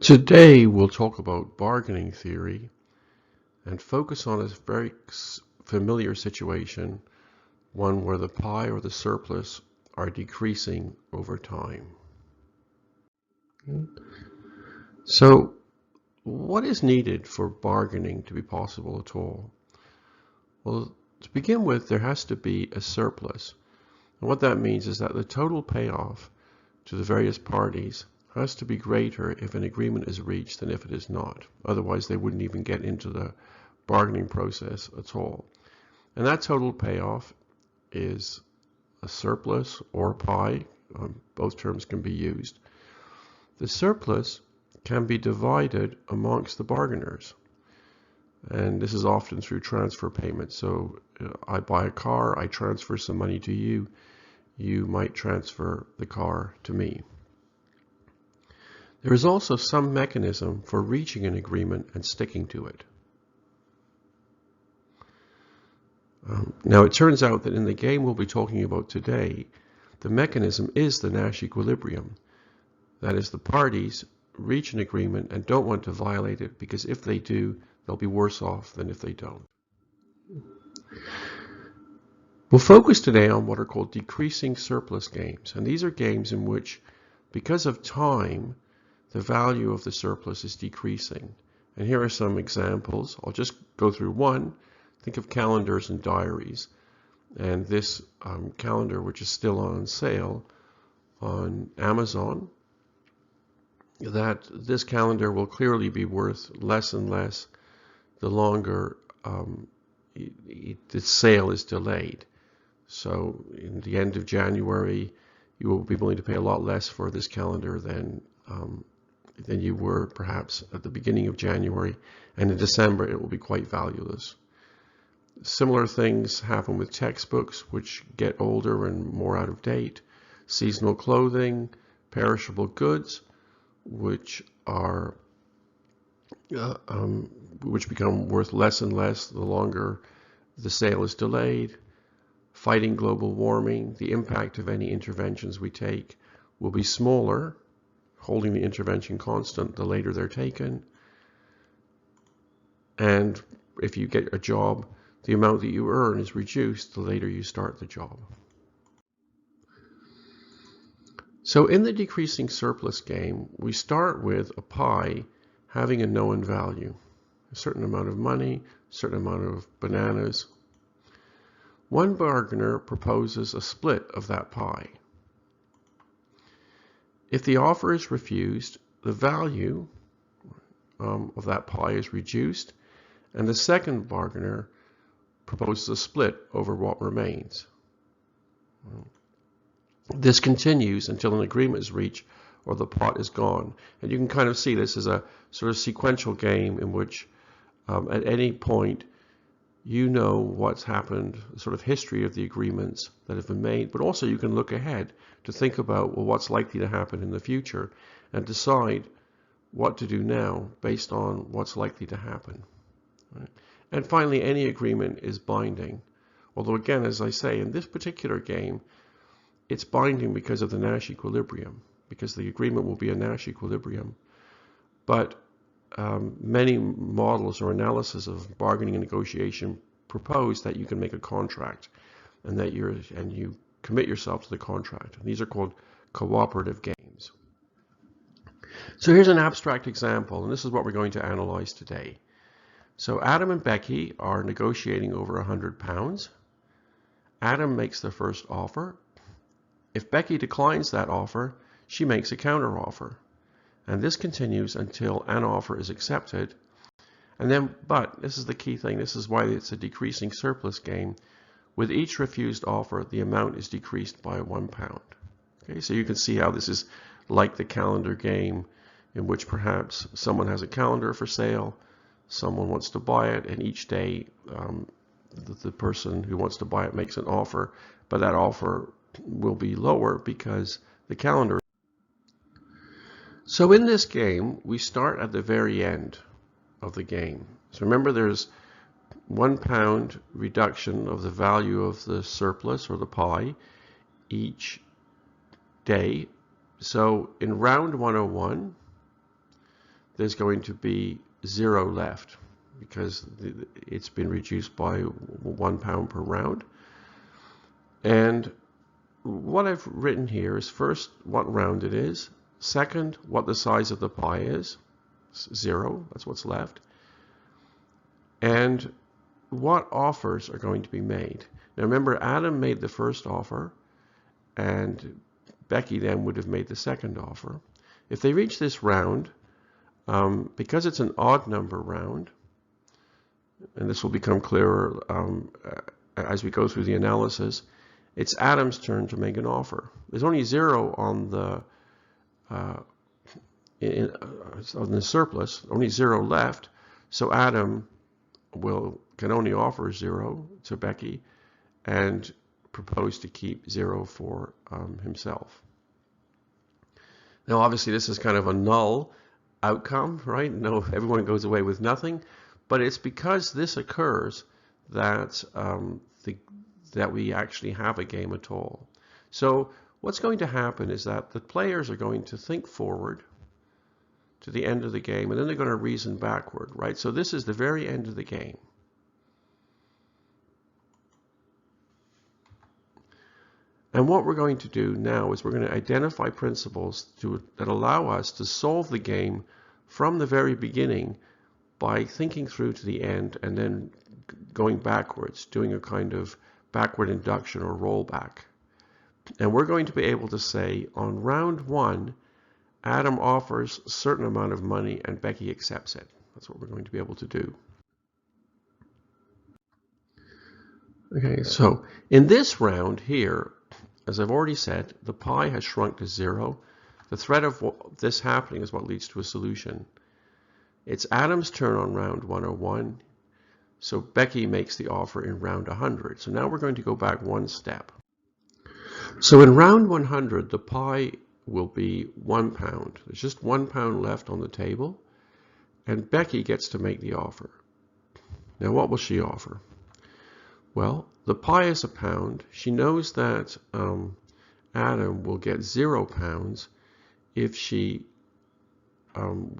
Today we'll talk about bargaining theory and focus on a very familiar situation, one where the pie or the surplus are decreasing over time. So what is needed for bargaining to be possible at all? Well, to begin with, there has to be a surplus. And what that means is that the total payoff to the various parties has to be greater if an agreement is reached than if it is not. Otherwise, they wouldn't even get into the bargaining process at all. And that total payoff is a surplus or pie. Both terms can be used. The surplus can be divided amongst the bargainers. And this is often through transfer payments. So I buy a car, I transfer some money to you, you might transfer the car to me. There is also some mechanism for reaching an agreement and sticking to it. Now it turns out that in the game we'll be talking about today, the mechanism is the Nash equilibrium. That is, the parties reach an agreement and don't want to violate it because if they do, they'll be worse off than if they don't. We'll focus today on what are called decreasing surplus games, and these are games in which, because of time, the value of the surplus is decreasing. And here are some examples. I'll just go through one. Think of calendars and diaries. And this calendar, which is still on sale on Amazon, that this calendar will clearly be worth less and less the longer the sale is delayed. So in the end of January, you will be willing to pay a lot less for this calendar than you were perhaps at the beginning of January, and in December it will be quite valueless. Similar things happen with textbooks, which get older and more out of date, seasonal clothing, perishable goods, which become worth less and less the longer the sale is delayed. Fighting global warming, the impact of any interventions we take will be smaller, holding the intervention constant the later they're taken. And if you get a job, the amount that you earn is reduced the later you start the job. So in the decreasing surplus game, we start with a pie having a known value, a certain amount of money, a certain amount of bananas. One bargainer proposes a split of that pie. If the offer is refused, the value of that pie is reduced, and the second bargainer proposes a split over what remains. This continues until an agreement is reached or the pot is gone. And you can kind of see this as a sort of sequential game in which at any point you know what's happened, the sort of history of the agreements that have been made, but also you can look ahead to think about, well, what's likely to happen in the future and decide what to do now based on what's likely to happen. Right? And finally, any agreement is binding. Although again, as I say, in this particular game, it's binding because of the Nash equilibrium, because the agreement will be a Nash equilibrium. But many models or analysis of bargaining and negotiation propose that you can make a contract and that you commit yourself to the contract. And these are called cooperative games. So here's an abstract example, and this is what we're going to analyze today. So Adam and Becky are negotiating over £100. Adam makes the first offer. If Becky declines that offer, she makes a counteroffer. And this continues until an offer is accepted. And then, but this is the key thing, this is why it's a decreasing surplus game. With each refused offer, the amount is decreased by £1. Okay, so you can see how this is like the calendar game, in which perhaps someone has a calendar for sale, someone wants to buy it, and each day the person who wants to buy it makes an offer, but that offer will be lower because the calendar. So in this game, we start at the very end of the game. So remember, there's £1 reduction of the value of the surplus or the pie each day. So in round 101, there's going to be 0 left because it's been reduced by £1 per round. And what I've written here is first what round it is, second what the size of the pie is, 0, that's what's left, and what offers are going to be made. Now remember, Adam made the first offer and Becky then would have made the second offer. If they reach this round, because it's an odd number round, and this will become clearer as we go through the analysis, it's Adam's turn to make an offer. There's only 0 on the surplus, only 0 left, so Adam can only offer 0 to Becky and propose to keep 0 for himself. Now obviously this is kind of a null outcome, right? No, everyone goes away with nothing, but it's because this occurs that that we actually have a game at all. So what's going to happen is that the players are going to think forward to the end of the game, and then they're going to reason backward, right? So this is the very end of the game. And what we're going to do now is we're going to identify principles that allow us to solve the game from the very beginning by thinking through to the end and then going backwards, doing a kind of backward induction or rollback. And we're going to be able to say on round 1, Adam offers a certain amount of money and Becky accepts it. That's what we're going to be able to do. Okay, so in this round here, as I've already said, the pie has shrunk to 0. The threat of this happening is what leads to a solution. It's Adam's turn on round 101. So Becky makes the offer in round 100. So now we're going to go back one step. So in round 100, the pie will be £1. There's just £1 left on the table, and Becky gets to make the offer. Now what will she offer? Well, the pie is £1. She knows that Adam will get £0 if she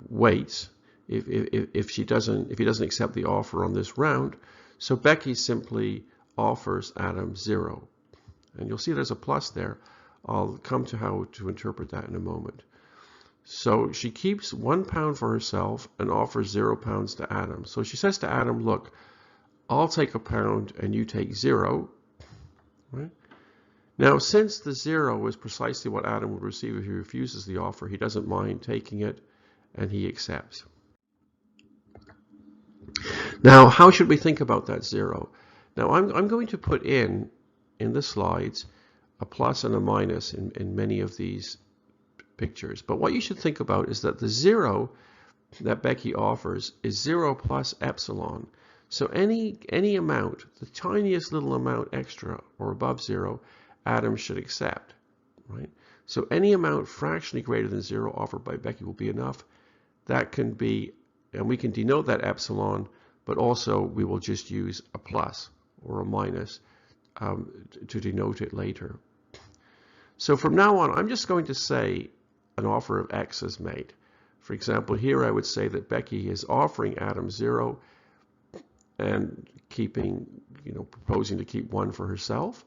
waits. If he doesn't accept the offer on this round, so Becky simply offers Adam 0, and you'll see there's a plus there. I'll come to how to interpret that in a moment. So she keeps £1 for herself and offers £0 to Adam. So she says to Adam, "Look, I'll take £1 and you take 0." Right? Now, since the 0 is precisely what Adam would receive if he refuses the offer, he doesn't mind taking it, and he accepts. Now, how should we think about that 0? Now, I'm going to put in the slides a plus and a minus in many of these pictures. But what you should think about is that the 0 that Becky offers is 0 plus epsilon. So any amount, the tiniest little amount extra or above 0, Adam should accept, right? So any amount fractionally greater than 0 offered by Becky will be enough. That can be, and we can denote that epsilon, but also we will just use a plus or a minus to denote it later. So from now on, I'm just going to say an offer of X is made. For example, here I would say that Becky is offering Adam 0 and proposing to keep 1 for herself.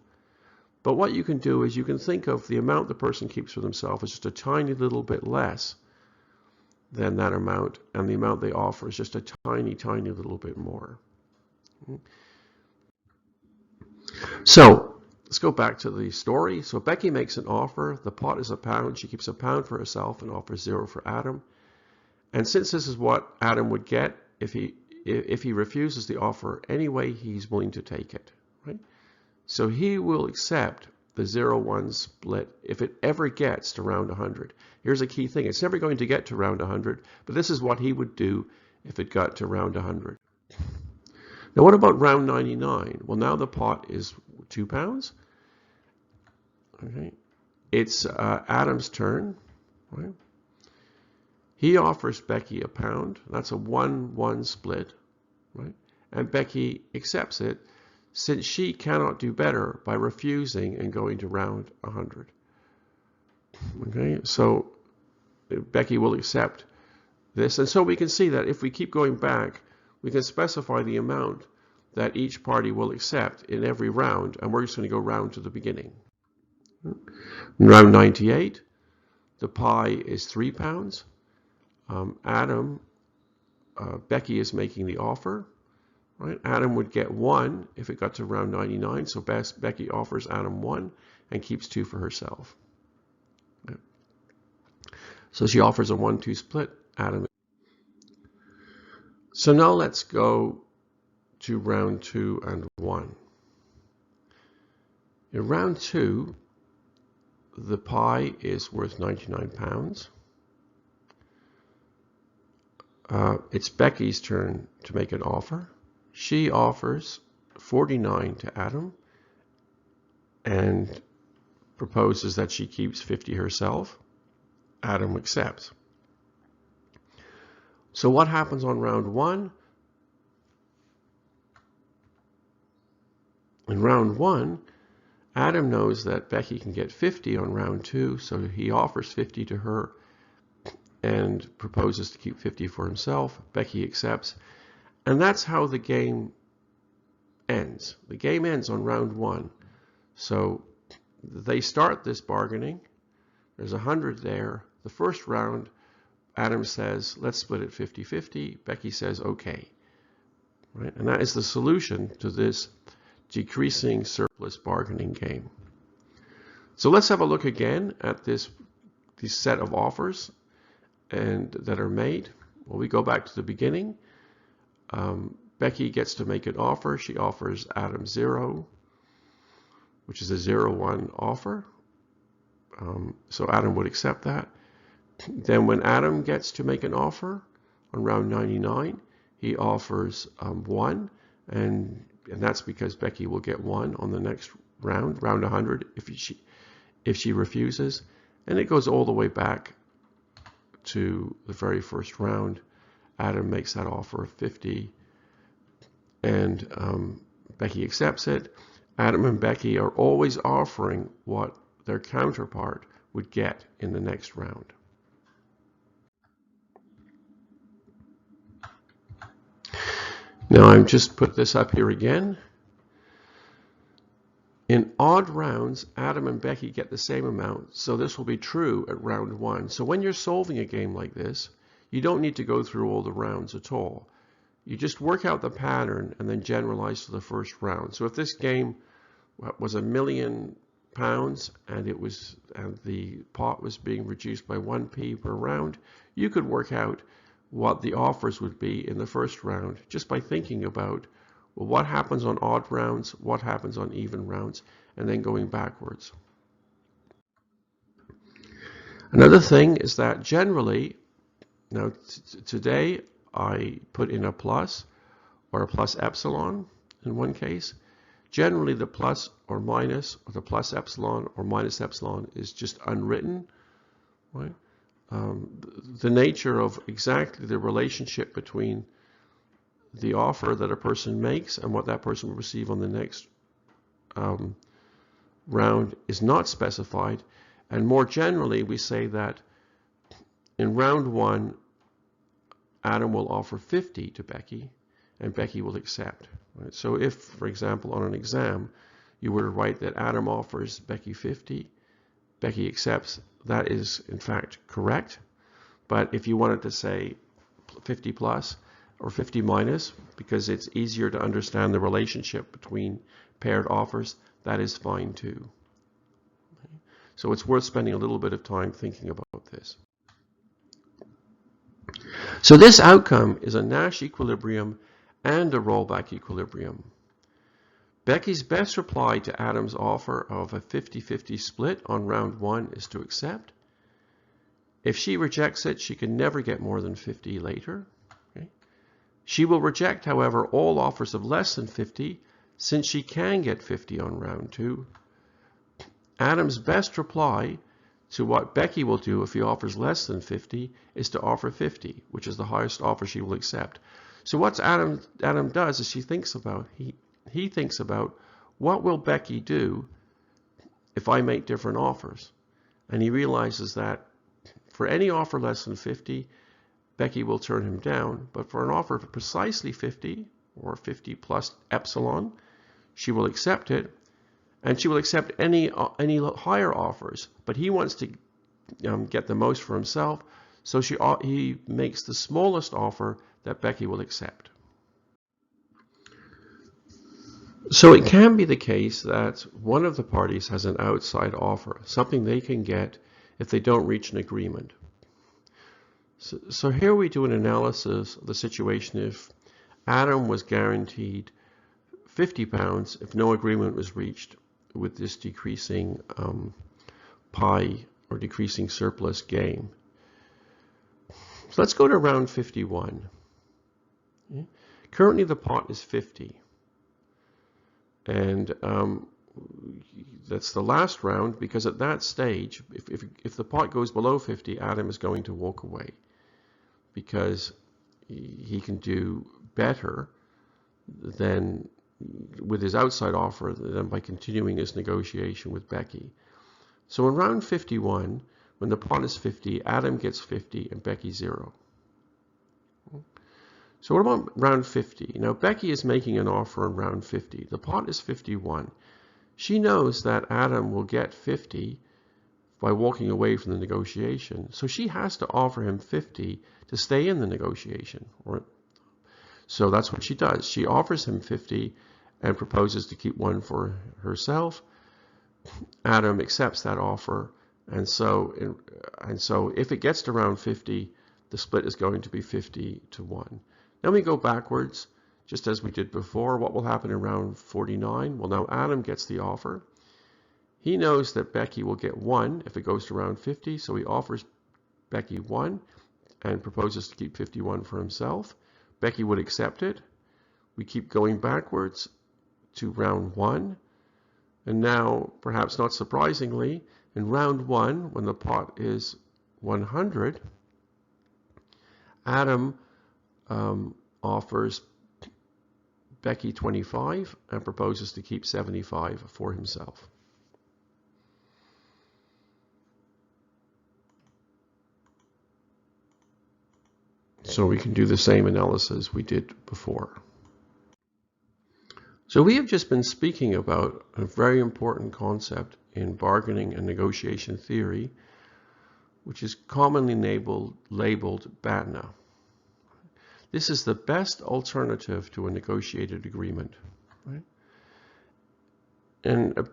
But what you can do is you can think of the amount the person keeps for themselves as just a tiny little bit less than that amount, and the amount they offer is just a tiny, tiny little bit more. So let's go back to the story. So Becky makes an offer. The pot is £1. She keeps £1 for herself and offers 0 for Adam. And since this is what Adam would get if he refuses the offer anyway, he's willing to take it, right? So he will accept the 0-1 split if it ever gets to round 100. Here's a key thing. It's never going to get to round 100, but this is what he would do if it got to round 100. Now what about round 99? Well, now the pot is £2. Okay. It's Adam's turn, right? He offers Becky £1. That's a 1-1 split, right? And Becky accepts it, since she cannot do better by refusing and going to round 100. Okay, so Becky will accept this. And so we can see that if we keep going back, we can specify the amount that each party will accept in every round, and we're just going to go round to the beginning. In round 98, the pie is £3. Becky is making the offer. Right? Adam would get 1 if it got to round 99, so Becky offers Adam 1 and keeps 2 for herself. Okay. So she offers a 1-2 split. Adam. So now let's go to round 2 and 1. In round 2, the pie is worth £99. It's Becky's turn to make an offer. She offers 49 to Adam and proposes that she keeps 50 herself. Adam accepts. So what happens on round 1? In round 1, Adam knows that Becky can get 50 on round 2, so he offers 50 to her and proposes to keep 50 for himself. Becky accepts. And that's how the game ends. The game ends on round 1. So they start this bargaining. There's 100 there. The first round, Adam says, let's split it 50-50. Becky says, okay. Right? And that is the solution to this decreasing surplus bargaining game. So let's have a look again at this set of offers that are made. Well, we go back to the beginning. Becky gets to make an offer. She offers Adam 0, which is a 0-1 offer. So Adam would accept that. Then when Adam gets to make an offer on round 99, he offers 1, and that's because Becky will get 1 on the next round 100, if she refuses. And it goes all the way back to the very first round. Adam makes that offer of 50, and Becky accepts it. Adam and Becky are always offering what their counterpart would get in the next round. Now I've just put this up here again. In odd rounds, Adam and Becky get the same amount, so this will be true at round 1. So when you're solving a game like this, you don't need to go through all the rounds at all. You just work out the pattern and then generalize to the first round. So if this game was £1 million and the pot was being reduced by 1p per round, you could work out what the offers would be in the first round just by thinking about, well, what happens on odd rounds, what happens on even rounds, and then going backwards. Another thing is that generally, now today I put in a plus or a plus epsilon in one case. Generally the plus or minus, or the plus epsilon or minus epsilon, is just unwritten, right? The nature of exactly the relationship between the offer that a person makes and what that person will receive on the next round is not specified. And more generally, we say that in round 1, Adam will offer 50 to Becky, and Becky will accept. Right? So if, for example, on an exam, you were to write that Adam offers Becky 50, Becky accepts, that is in fact correct. But if you wanted to say 50 plus or 50 minus, because it's easier to understand the relationship between paired offers, that is fine too. Okay? So it's worth spending a little bit of time thinking about this. So this outcome is a Nash equilibrium and a rollback equilibrium. Becky's best reply to Adam's offer of a 50-50 split on round 1 is to accept. If she rejects it, she can never get more than 50 later. Okay? She will reject, however, all offers of less than 50, since she can get 50 on round 2. Adam's best reply to what Becky will do if he offers less than 50 is to offer 50, which is the highest offer she will accept. So what Adam does is he thinks about what will Becky do if I make different offers, and he realizes that for any offer less than 50, Becky will turn him down, but for an offer of precisely 50 or 50 plus epsilon, she will accept it, and she will accept any higher offers, but he wants to get the most for himself, so he makes the smallest offer that Becky will accept. So it can be the case that one of the parties has an outside offer, something they can get if they don't reach an agreement. So here we do an analysis of the situation if Adam was guaranteed £50 if no agreement was reached with this decreasing pie or decreasing surplus game. So let's go to round 51. Okay. Currently the pot is 50. And that's the last round, because at that stage, if the pot goes below 50, Adam is going to walk away, because he can do better than with his outside offer than by continuing his negotiation with Becky. So in round 51, when the pot is 50, Adam gets 50 and Becky 0. So what about round 50? Now Becky is making an offer in round 50. The pot is 51. She knows that Adam will get 50 by walking away from the negotiation. So she has to offer him 50 to stay in the negotiation. So that's what she does. She offers him 50 and proposes to keep one for herself. Adam accepts that offer, and so if it gets to round 50, the split is going to be 50-1. Then we go backwards, just as we did before. What will happen in round 49? Well, now Adam gets the offer. He knows that Becky will get 1 if it goes to round 50, so he offers Becky 1 and proposes to keep 51 for himself. Becky would accept it. We keep going backwards to round 1. And now, perhaps not surprisingly, in round 1, when the pot is 100, Adam offers Becky 25 and proposes to keep 75 for himself. So we can do the same analysis we did before. So we have just been speaking about a very important concept in bargaining and negotiation theory, which is commonly labeled BATNA. This is the best alternative to a negotiated agreement. Right? And a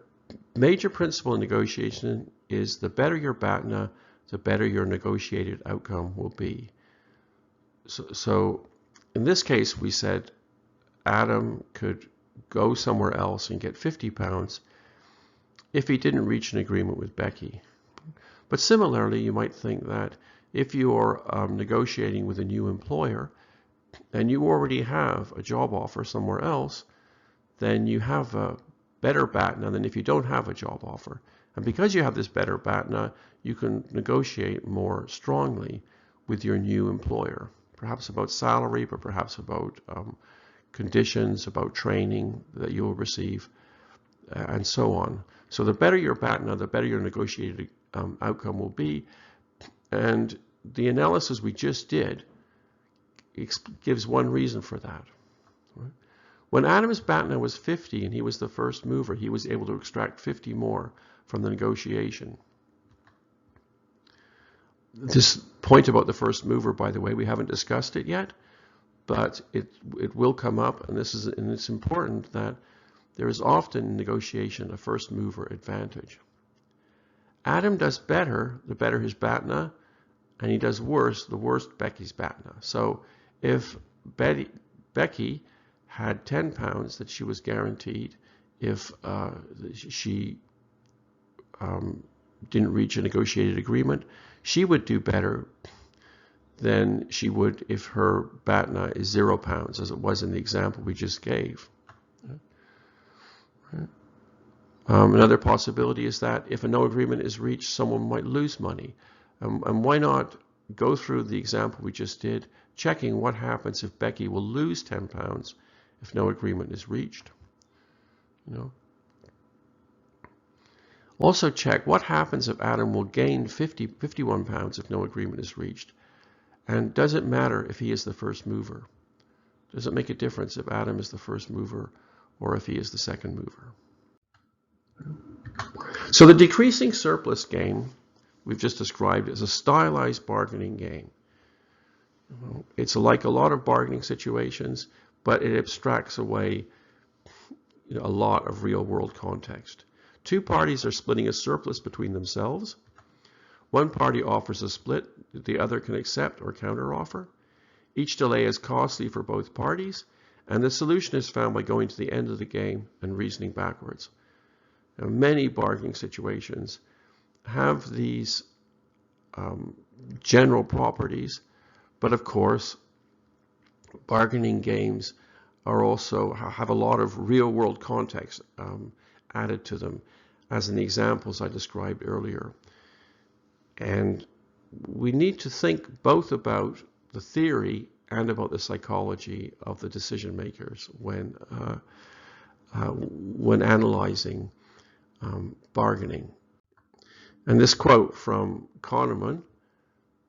major principle in negotiation is the better your BATNA, the better your negotiated outcome will be. So in this case, we said Adam could go somewhere else and get £50 if he didn't reach an agreement with Becky. But similarly, you might think that if you're negotiating with a new employer and you already have a job offer somewhere else, then you have a better BATNA than if you don't have a job offer. And because you have this better BATNA, you can negotiate more strongly with your new employer, perhaps about salary, but perhaps about conditions, about training that you'll receive, and so on. So the better your BATNA, the better your negotiated outcome will be. And the analysis we just did gives one reason for that. Right? When Adam's BATNA was 50 and he was the first mover, he was able to extract 50 more from the negotiation. This point about the first mover, by the way, we haven't discussed it yet, but it will come up, and it's important that there is often in negotiation a first mover advantage. Adam does better, the better his BATNA, and he does worse, the worse Becky's BATNA. So if Becky had £10 that she was guaranteed if she didn't reach a negotiated agreement, she would do better than she would if her BATNA is £0, as it was in the example we just gave. Another possibility is that if a no agreement is reached, someone might lose money. And why not go through the example we just did, checking what happens if Becky will lose £10 if no agreement is reached. Also check what happens if Adam will gain £51 if no agreement is reached. And does it matter if he is the first mover? Does it make a difference if Adam is the first mover or if he is the second mover? So the decreasing surplus game we've just described is a stylized bargaining game. It's like a lot of bargaining situations, but it abstracts away a lot of real-world context. Two parties are splitting a surplus between themselves. One party offers a split that the other can accept or counteroffer. Each delay is costly for both parties, and the solution is found by going to the end of the game and reasoning backwards. Now, many bargaining situations have these general properties, but of course, bargaining games are also have a lot of real-world context added to them, as in the examples I described earlier. And we need to think both about the theory and about the psychology of the decision makers when analyzing bargaining. And this quote from Kahneman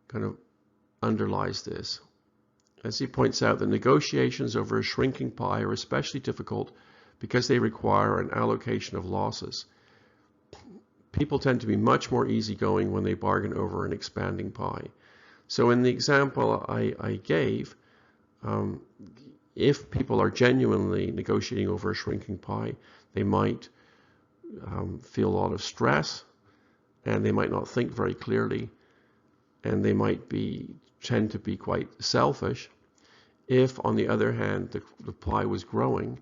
kind of underlies this. As he points out, the negotiations over a shrinking pie are especially difficult because they require an allocation of losses. People tend to be much more easygoing when they bargain over an expanding pie. So in the example I gave, if people are genuinely negotiating over a shrinking pie, they might feel a lot of stress, and they might not think very clearly, and they might tend to be quite selfish. If, on the other hand, the pie was growing,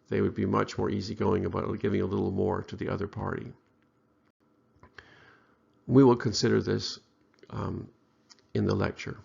they would be much more easygoing about giving a little more to the other party. We will consider this in the lecture.